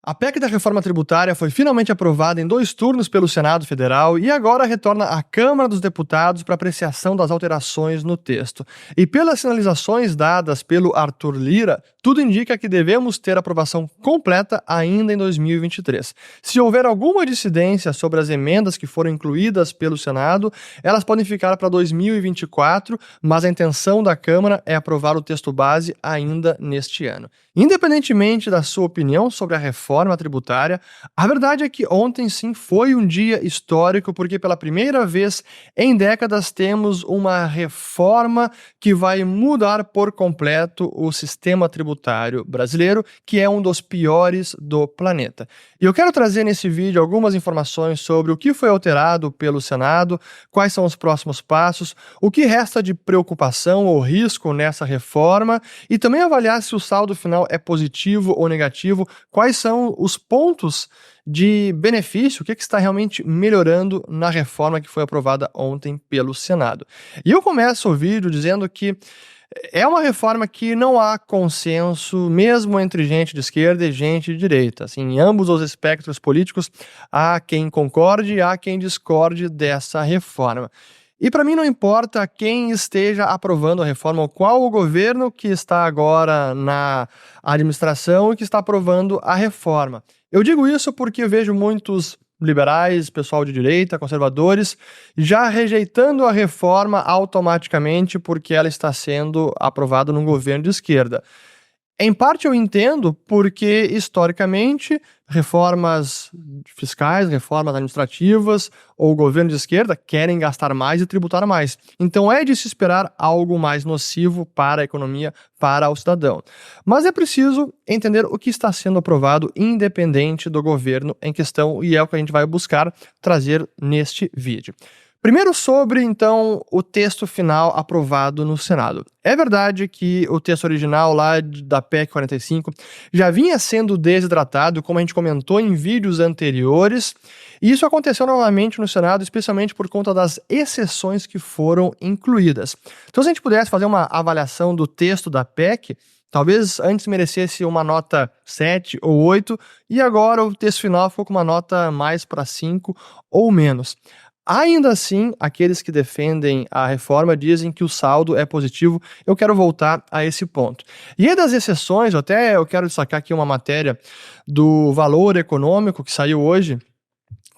A PEC da reforma tributária foi finalmente aprovada em 2 turnos pelo Senado Federal e agora retorna à Câmara dos Deputados para apreciação das alterações no texto. E pelas sinalizações dadas pelo Arthur Lira, tudo indica que devemos ter aprovação completa ainda em 2023. Se houver alguma dissidência sobre as emendas que foram incluídas pelo Senado, elas podem ficar para 2024, mas a intenção da Câmara é aprovar o texto base ainda neste ano. Independentemente da sua opinião sobre a reforma tributária, a verdade é que ontem sim foi um dia histórico, porque pela primeira vez em décadas temos uma reforma que vai mudar por completo o sistema tributário brasileiro, que é um dos piores do planeta. E eu quero trazer nesse vídeo algumas informações sobre o que foi alterado pelo Senado, quais são os próximos passos, o que resta de preocupação ou risco nessa reforma e também avaliar se o saldo final é positivo ou negativo, quais são os pontos de benefício, o que está realmente melhorando na reforma que foi aprovada ontem pelo Senado. E eu começo o vídeo dizendo que é uma reforma que não há consenso, mesmo entre gente de esquerda e gente de direita. Assim, em ambos os espectros políticos, há quem concorde e há quem discorde dessa reforma. E para mim não importa quem esteja aprovando a reforma ou qual o governo que está agora na administração e que está aprovando a reforma. Eu digo isso porque eu vejo muitos liberais, pessoal de direita, conservadores, já rejeitando a reforma automaticamente porque ela está sendo aprovada num governo de esquerda. Em parte eu entendo porque, historicamente, reformas fiscais, reformas administrativas ou governo de esquerda querem gastar mais e tributar mais. Então é de se esperar algo mais nocivo para a economia, para o cidadão. Mas é preciso entender o que está sendo aprovado independente do governo em questão e é o que a gente vai buscar trazer neste vídeo. Primeiro sobre, então, o texto final aprovado no Senado. É verdade que o texto original lá da PEC 45 já vinha sendo desidratado, como a gente comentou em vídeos anteriores, e isso aconteceu novamente no Senado, especialmente por conta das exceções que foram incluídas. Então, se a gente pudesse fazer uma avaliação do texto da PEC, talvez antes merecesse uma nota 7 ou 8, e agora o texto final ficou com uma nota mais para 5 ou menos. Ainda assim, aqueles que defendem a reforma dizem que o saldo é positivo. Eu quero voltar a esse ponto. E das exceções, eu quero destacar aqui uma matéria do Valor Econômico que saiu hoje,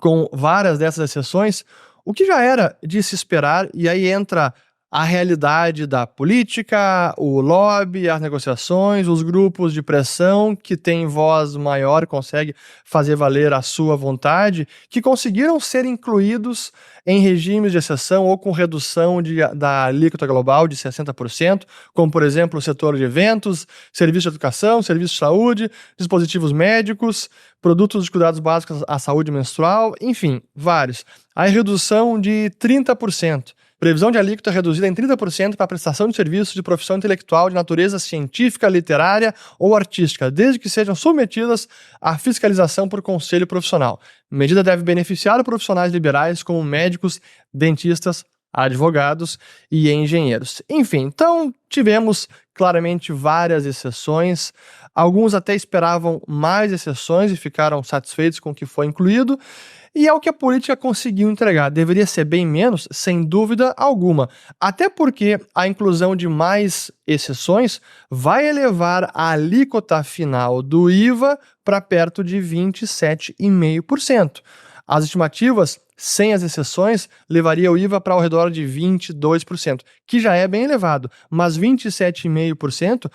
com várias dessas exceções, o que já era de se esperar, e aí entra a realidade da política, o lobby, as negociações, os grupos de pressão que têm voz maior, conseguem fazer valer a sua vontade, que conseguiram ser incluídos em regimes de exceção ou com redução da alíquota global de 60%, como, por exemplo, o setor de eventos, serviços de educação, serviços de saúde, dispositivos médicos, produtos de cuidados básicos à saúde menstrual, enfim, vários. A redução de 30%. Previsão de alíquota reduzida em 30% para a prestação de serviços de profissão intelectual de natureza científica, literária ou artística, desde que sejam submetidas à fiscalização por conselho profissional. A medida deve beneficiar profissionais liberais como médicos, dentistas, advogados e engenheiros. Enfim, então tivemos claramente várias exceções. Alguns até esperavam mais exceções e ficaram satisfeitos com o que foi incluído. E é o que a política conseguiu entregar. Deveria ser bem menos, sem dúvida alguma. Até porque a inclusão de mais exceções vai elevar a alíquota final do IVA para perto de 27,5%. As estimativas, sem as exceções, levaria o IVA para ao redor de 22%, que já é bem elevado, mas 27,5%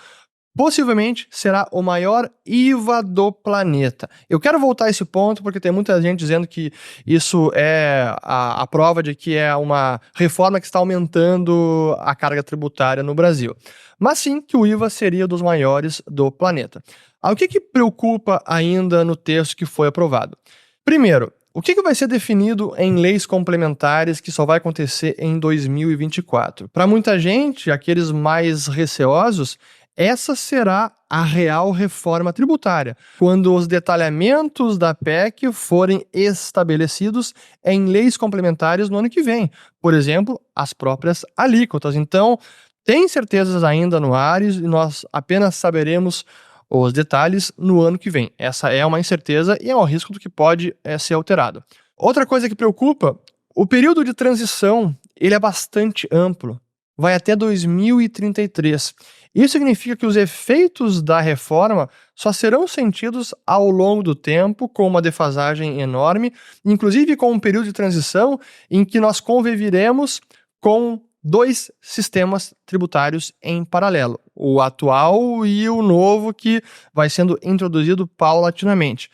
possivelmente será o maior IVA do planeta. Eu quero voltar a esse ponto porque tem muita gente dizendo que isso é a prova de que é uma reforma que está aumentando a carga tributária no Brasil. Mas sim que o IVA seria dos maiores do planeta. O que preocupa ainda no texto que foi aprovado? Primeiro, o que vai ser definido em leis complementares que só vai acontecer em 2024? Para muita gente, aqueles mais receosos, essa será a real reforma tributária, quando os detalhamentos da PEC forem estabelecidos em leis complementares no ano que vem. Por exemplo, as próprias alíquotas. Então, tem incertezas ainda no ar e nós apenas saberemos os detalhes no ano que vem. Essa é uma incerteza e é um risco do que pode ser alterado. Outra coisa que preocupa, o período de transição ele é bastante amplo, vai até 2033. Isso significa que os efeitos da reforma só serão sentidos ao longo do tempo, com uma defasagem enorme, inclusive com um período de transição em que nós conviveremos com dois sistemas tributários em paralelo, o atual e o novo que vai sendo introduzido paulatinamente.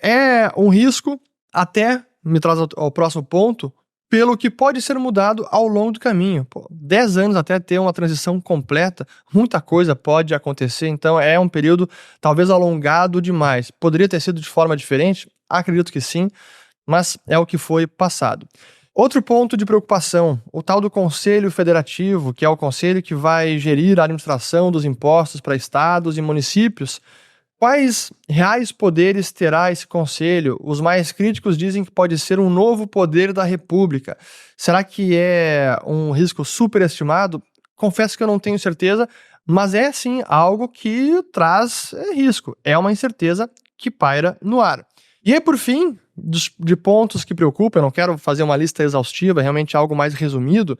É um risco, até me traz ao próximo ponto, pelo que pode ser mudado ao longo do caminho. 10 anos até ter uma transição completa, muita coisa pode acontecer, então é um período talvez alongado demais. Poderia ter sido de forma diferente? Acredito que sim, mas é o que foi passado. Outro ponto de preocupação, o tal do Conselho Federativo, que é o conselho que vai gerir a administração dos impostos para estados e municípios. Quais reais poderes terá esse conselho? Os mais críticos dizem que pode ser um novo poder da República. Será que é um risco superestimado? Confesso que eu não tenho certeza, mas é sim algo que traz risco. É uma incerteza que paira no ar. E aí, por fim, de pontos que preocupam, eu não quero fazer uma lista exaustiva, realmente algo mais resumido,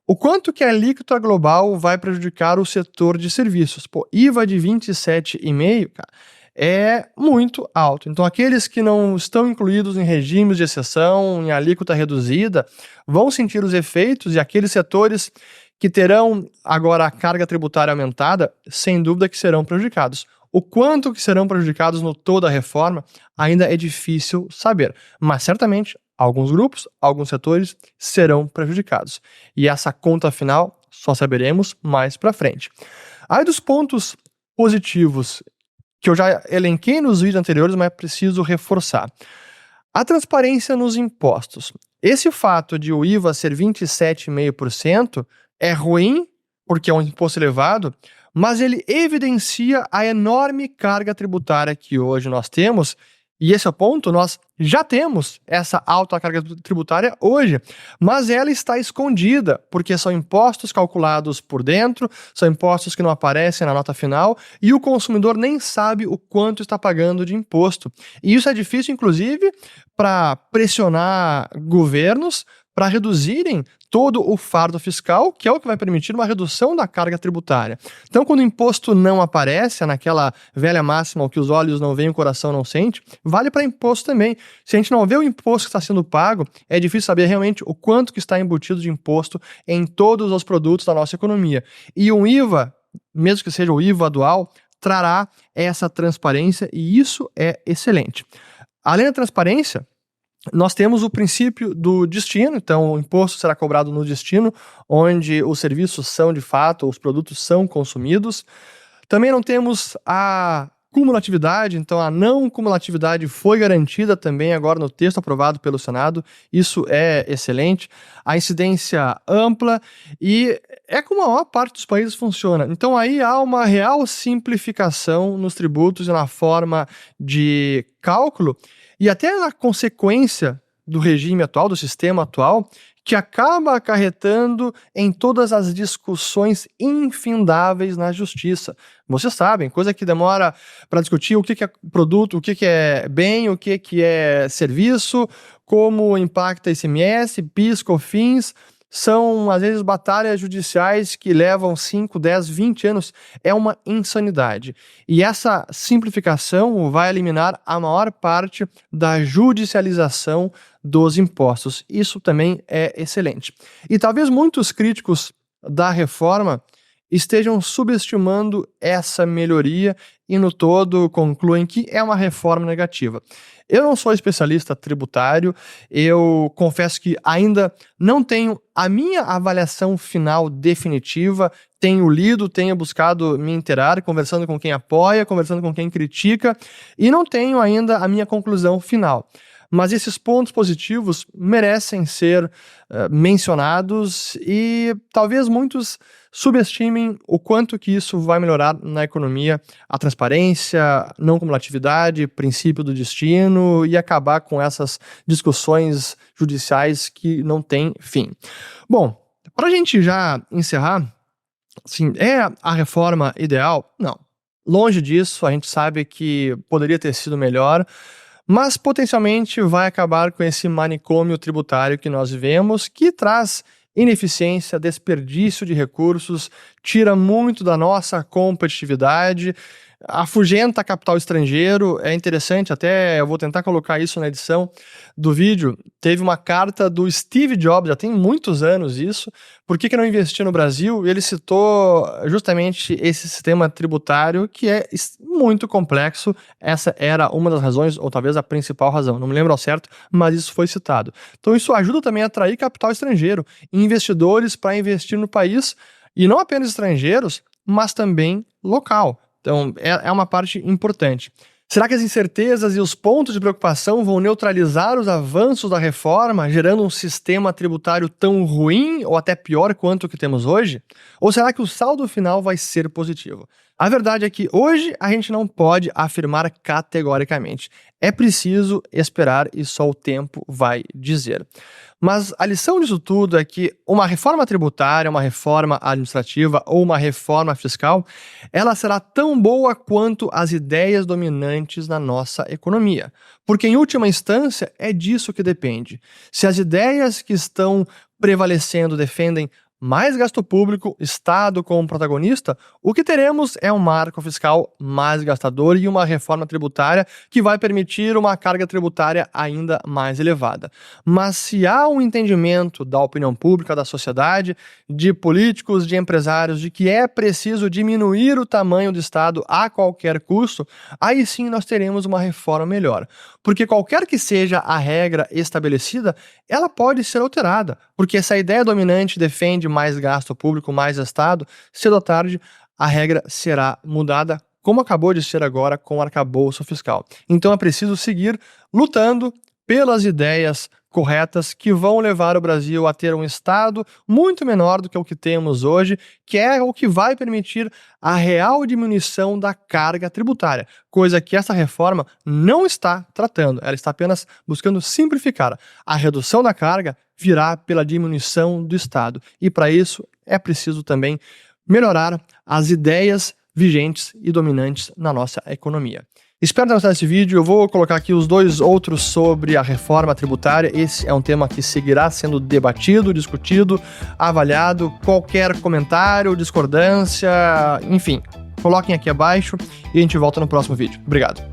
o quanto que a alíquota global vai prejudicar o setor de serviços? IVA de 27,5%, cara, é muito alto. Então, aqueles que não estão incluídos em regimes de exceção, em alíquota reduzida, vão sentir os efeitos, e aqueles setores que terão agora a carga tributária aumentada, sem dúvida que serão prejudicados. O quanto que serão prejudicados no toda a reforma ainda é difícil saber, mas certamente alguns grupos, alguns setores serão prejudicados. E essa conta final só saberemos mais para frente. Aí dos pontos positivos que eu já elenquei nos vídeos anteriores, mas preciso reforçar. A transparência nos impostos. Esse fato de o IVA ser 27,5% é ruim, porque é um imposto elevado, mas ele evidencia a enorme carga tributária que hoje nós temos, e esse é o ponto, nós já temos essa alta carga tributária hoje, mas ela está escondida, porque são impostos calculados por dentro, são impostos que não aparecem na nota final, e o consumidor nem sabe o quanto está pagando de imposto. E isso é difícil, inclusive, para pressionar governos para reduzirem todo o fardo fiscal, que é o que vai permitir uma redução da carga tributária. Então, quando o imposto não aparece, é naquela velha máxima, o que os olhos não veem, o coração não sente, vale para imposto também. Se a gente não vê o imposto que está sendo pago, é difícil saber realmente o quanto que está embutido de imposto em todos os produtos da nossa economia. E um IVA, mesmo que seja o IVA dual, trará essa transparência, e isso é excelente. Além da transparência, nós temos o princípio do destino, então o imposto será cobrado no destino, onde os serviços são de fato, os produtos são consumidos. Também não temos a cumulatividade, então a não cumulatividade foi garantida também agora no texto aprovado pelo Senado, isso é excelente. A incidência ampla e é como a maior parte dos países funciona. Então aí há uma real simplificação nos tributos e na forma de cálculo, e até na consequência do regime atual, do sistema atual, que acaba acarretando em todas as discussões infindáveis na justiça. Vocês sabem, coisa que demora para discutir o que é produto, o que é bem, o que é serviço, como impacta ICMS, PIS, COFINS. São, às vezes, batalhas judiciais que levam 5, 10, 20 anos. É uma insanidade. E essa simplificação vai eliminar a maior parte da judicialização dos impostos. Isso também é excelente. E talvez muitos críticos da reforma estejam subestimando essa melhoria e, no todo, concluem que é uma reforma negativa. Eu não sou especialista tributário, eu confesso que ainda não tenho a minha avaliação final definitiva, tenho lido, tenho buscado me inteirar, conversando com quem apoia, conversando com quem critica, e não tenho ainda a minha conclusão final. Mas esses pontos positivos merecem ser mencionados e talvez muitos subestimem o quanto que isso vai melhorar na economia, a transparência, não cumulatividade, princípio do destino e acabar com essas discussões judiciais que não têm fim. Bom, para a gente já encerrar, assim, é a reforma ideal? Não. Longe disso, a gente sabe que poderia ter sido melhor, mas potencialmente vai acabar com esse manicômio tributário que nós vivemos, que traz ineficiência, desperdício de recursos, tira muito da nossa competitividade, afugenta capital estrangeiro. É interessante, até eu vou tentar colocar isso na edição do vídeo. Teve uma carta do Steve Jobs, já tem muitos anos isso, por que não investir no Brasil? E ele citou justamente esse sistema tributário que é muito complexo. Essa era uma das razões, ou talvez a principal razão, não me lembro ao certo, mas isso foi citado. Então isso ajuda também a atrair capital estrangeiro, investidores para investir no país, e não apenas estrangeiros, mas também local. Então, é uma parte importante. Será que as incertezas e os pontos de preocupação vão neutralizar os avanços da reforma, gerando um sistema tributário tão ruim ou até pior quanto o que temos hoje? Ou será que o saldo final vai ser positivo? A verdade é que hoje a gente não pode afirmar categoricamente. É preciso esperar e só o tempo vai dizer. Mas a lição disso tudo é que uma reforma tributária, uma reforma administrativa ou uma reforma fiscal, ela será tão boa quanto as ideias dominantes na nossa economia. Porque, em última instância, é disso que depende. Se as ideias que estão prevalecendo defendem mais gasto público, Estado como protagonista, o que teremos é um marco fiscal mais gastador e uma reforma tributária que vai permitir uma carga tributária ainda mais elevada. Mas se há um entendimento da opinião pública, da sociedade, de políticos, de empresários, de que é preciso diminuir o tamanho do Estado a qualquer custo, aí sim nós teremos uma reforma melhor. Porque qualquer que seja a regra estabelecida, ela pode ser alterada. Porque se a ideia dominante defende mais gasto público, mais Estado, cedo ou tarde a regra será mudada, como acabou de ser agora com o arcabouço fiscal. Então é preciso seguir lutando pelas ideias corretas que vão levar o Brasil a ter um Estado muito menor do que o que temos hoje, que é o que vai permitir a real diminuição da carga tributária, coisa que essa reforma não está tratando. Ela está apenas buscando simplificar. A redução da carga virá pela diminuição do Estado. E para isso é preciso também melhorar as ideias vigentes e dominantes na nossa economia. Espero ter gostado desse vídeo. Eu vou colocar aqui os dois outros sobre a reforma tributária. Esse é um tema que seguirá sendo debatido, discutido, avaliado. Qualquer comentário, discordância, enfim, coloquem aqui abaixo e a gente volta no próximo vídeo. Obrigado.